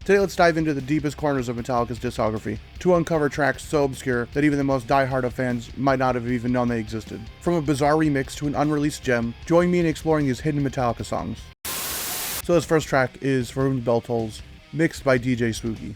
Today let's dive into the deepest corners of Metallica's discography, to uncover tracks so obscure that even the most die-hard of fans might not have even known they existed. From a bizarre remix to an unreleased gem, join me in exploring these hidden Metallica songs. So this first track is For Whom the Bell Tolls, mixed by DJ Spooky.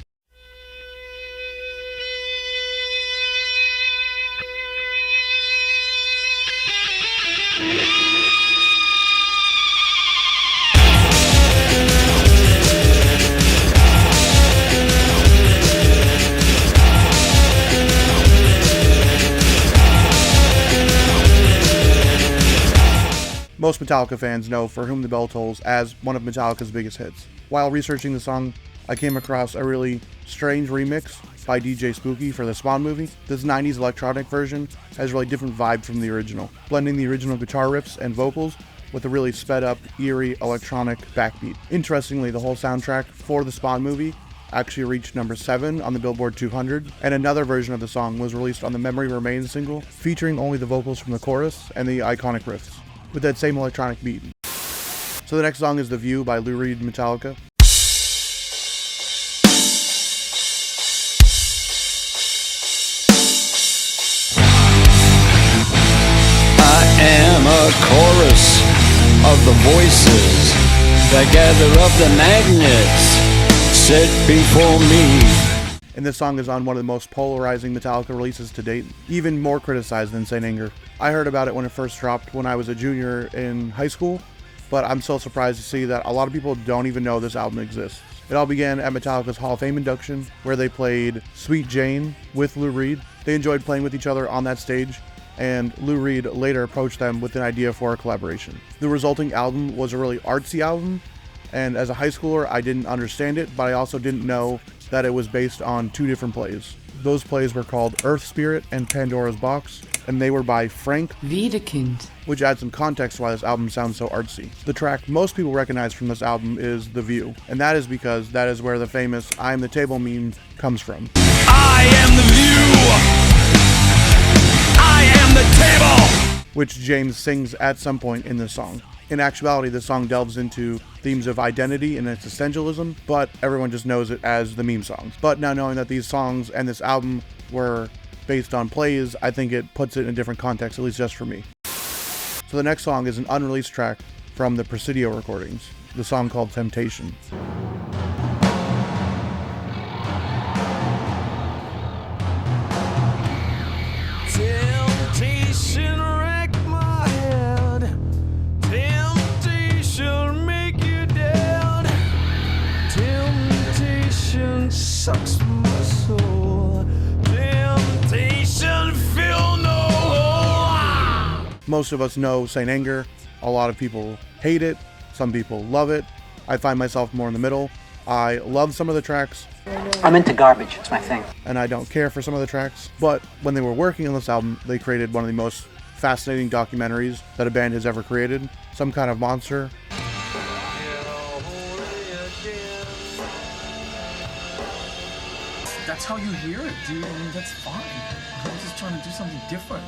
Most Metallica fans know For Whom the Bell Tolls as one of Metallica's biggest hits. While researching the song, I came across a really strange remix by DJ Spooky for the Spawn movie. This 90s electronic version has a really different vibe from the original, blending the original guitar riffs and vocals with a really sped up, eerie, electronic backbeat. Interestingly, the whole soundtrack for the Spawn movie actually reached number 7 on the Billboard 200, and another version of the song was released on the Memory Remains single, featuring only the vocals from the chorus and the iconic riffs, with that same electronic beat. So the next song is The View by Lou Reed and Metallica. I am a chorus of the voices that gather up the magnets set before me. And this song is on one of the most polarizing Metallica releases to date, even more criticized than Saint Anger. I heard about it when it first dropped when I was a junior in high school, but I'm so surprised to see that a lot of people don't even know this album exists. It all began at Metallica's Hall of Fame induction, where they played Sweet Jane with Lou Reed. They enjoyed playing with each other on that stage, and Lou Reed later approached them with an idea for a collaboration. The resulting album was a really artsy album, and as a high schooler I didn't understand it, but I also didn't know that it was based on 2 different plays. Those plays were called Earth Spirit and Pandora's Box, and they were by Frank Wiedekind, which adds some context to why this album sounds so artsy. The track most people recognize from this album is The View, and that is because that is where the famous I Am the Table meme comes from. I am the view. I am the table. Which James sings at some point in this song. In actuality, the song delves into themes of identity and existentialism, but everyone just knows it as the meme songs. But now knowing that these songs and this album were based on plays, I think it puts it in a different context, at least just for me. So the next song is an unreleased track from the Presidio recordings, the song called Temptation. Temptation wreck my head. Temptation make you dead. Temptation sucks my soul. Temptation fill no hole. Most of us know Saint Anger. A lot of people hate it. Some people love it. I find myself more in the middle. I love some of the tracks, I'm into garbage, it's my thing. and I don't care for some of the tracks. But when they were working on this album, they created one of the most fascinating documentaries that a band has ever created. Some Kind of Monster. That's how you hear it, dude. I mean, that's fine. I'm just trying to do something different.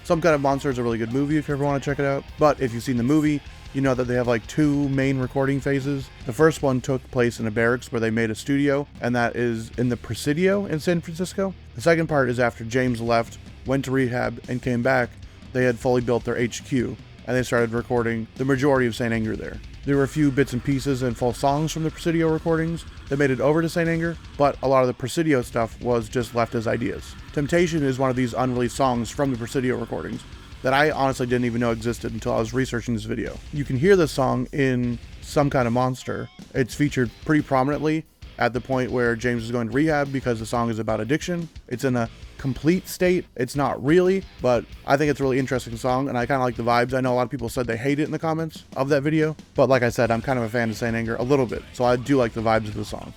Some Kind of Monster is a really good movie if you ever want to check it out. But if you've seen the movie, you know that they have like 2 main recording phases. The first one took place in a barracks where they made a studio, and that is in the Presidio in San Francisco. The second part is after James left, went to rehab, and came back. They had fully built their HQ, and they started recording the majority of Saint Anger there. There were a few bits and pieces and full songs from the Presidio recordings that made it over to Saint Anger, but a lot of the Presidio stuff was just left as ideas. Temptation is one of these unreleased songs from the Presidio recordings that I honestly didn't even know existed until I was researching this video. You can hear this song in Some Kind of Monster. It's featured pretty prominently at the point where James is going to rehab because the song is about addiction. It's in a complete state. It's not really, but I think it's a really interesting song, and I kind of like the vibes. I know a lot of people said they hate it in the comments of that video, but like I said, I'm kind of a fan of Saint Anger a little bit, so I do like the vibes of the song.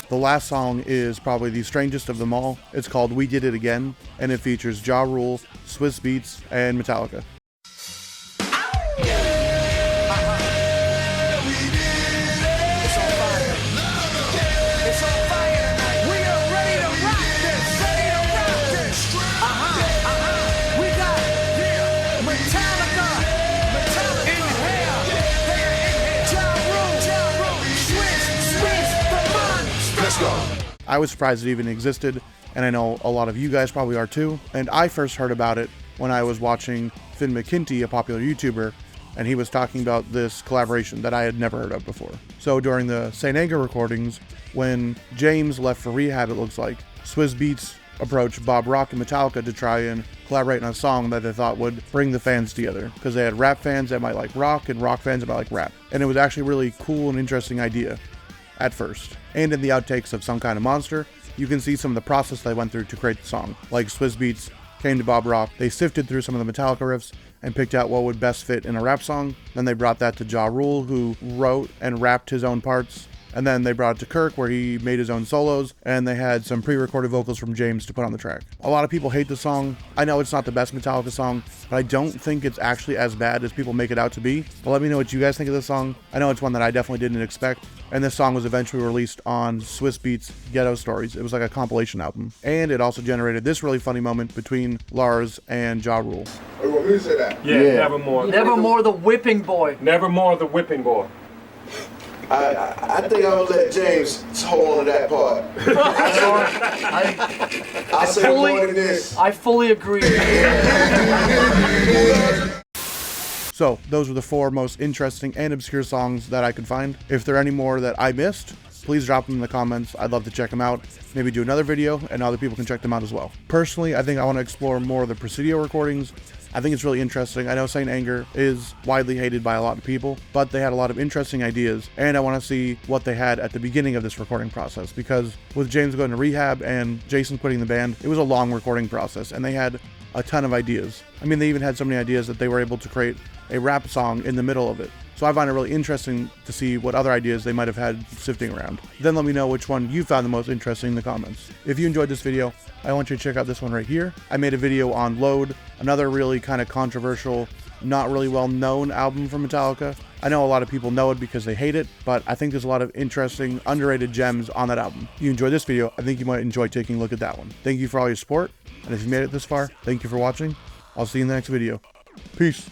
The last song is probably the strangest of them all. It's called We Did It Again, and it features Ja Rule, Swiss Beats, and Metallica. I was surprised it even existed, and I know a lot of you guys probably are too. And I first heard about it when I was watching Finn McKinty, a popular YouTuber, and he was talking about this collaboration that I had never heard of before. So during the St. Anger recordings, when James left for rehab, it looks like, Swizz Beatz approached Bob Rock and Metallica to try and collaborate on a song that they thought would bring the fans together, because they had rap fans that might like rock and rock fans that might like rap. And it was actually a really cool and interesting idea at first. And in the outtakes of Some Kind of Monster, you can see some of the process they went through to create the song. Like Swizz Beatz came to Bob Rock, they sifted through some of the Metallica riffs and picked out what would best fit in a rap song. Then they brought that to Ja Rule, who wrote and rapped his own parts. And then they brought it to Kirk, where he made his own solos, and they had some pre-recorded vocals from James to put on the track. A lot of people hate the song. I know it's not the best Metallica song, but I don't think it's actually as bad as people make it out to be. But let me know what you guys think of this song. I know it's one that I definitely didn't expect, and this song was eventually released on Swizz Beatz Ghetto Stories. It was like a compilation album. And it also generated this really funny moment between Lars and Ja Rule. Oh, you want me to say that? Yeah, Nevermore. Nevermore the whipping boy. Nevermore the whipping boy. I think I'm gonna let James hold on to that part. I'll say more than this. I fully agree. So, those were the 4 most interesting and obscure songs that I could find. If there are any more that I missed, please drop them in the comments. I'd love to check them out. Maybe do another video, and other people can check them out as well. Personally, I think I want to explore more of the Presidio recordings. I think it's really interesting. I know St. Anger is widely hated by a lot of people, but they had a lot of interesting ideas, and I want to see what they had at the beginning of this recording process, because with James going to rehab and Jason quitting the band, it was a long recording process, and they had a ton of ideas. I mean, they even had so many ideas that they were able to create a rap song in the middle of it. So I find it really interesting to see what other ideas they might have had sifting around. Then let me know which one you found the most interesting in the comments. If you enjoyed this video, I want you to check out this one right here. I made a video on Load, another really kind of controversial, not really well known album from Metallica. I know a lot of people know it because they hate it, but I think there's a lot of interesting, underrated gems on that album. If you enjoyed this video, I think you might enjoy taking a look at that one. Thank you for all your support, and if you made it this far, thank you for watching. I'll see you in the next video. Peace.